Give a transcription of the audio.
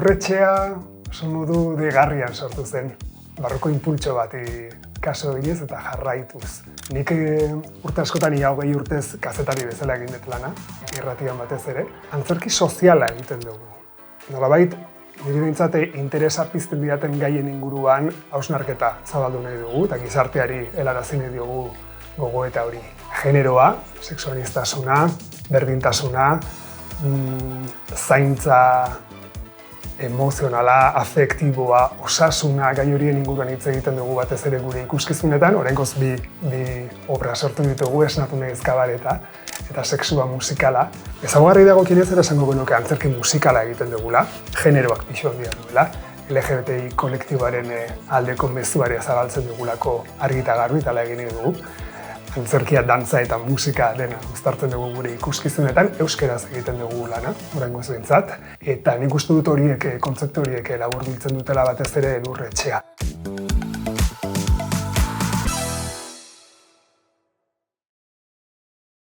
Elurretxea oso modu degarrian sortu zen, barroko inpultso bati kaso eginez eta jarraituz. Nik urte askotan ia 20 urtez kazetari bezala egin dut lana, irratian batez ere, antzerki soziala egiten dugu. Nolabait, niri behintzat interesa pizten didaten gaien inguruan hausnarketa zabaldu nahi dugu eta gizarteari helarazi nahi diogu gogoeta hori. Generoa, sexualistasuna, berdintasuna, zaintza emozionala, afektiboa, osasuna, gai horien inguruan hitz egiten dugu batez ere gure ikuskizunetan, oraingoz bi obra sortu ditugu, Esnatu nahiz kabareta eta Sexua musikala. Ezaugarri dagokienez ere esango genuke antzerki musikala egiten dugula, generoak pixu handia duela, LGBTI kolektiboaren aldeko mezuaria zabaltzen dugulako argi eta garbi tala egin dugu. Antzerkia, dantza eta musika dena uztartzen dugu gure ikuskizunetan, euskeraz egiten dugu lana, oraingoz behintzat. Eta nik uste dut horiek, kontzeptu horiek laburbiltzen dutela batez ere Elurretxea.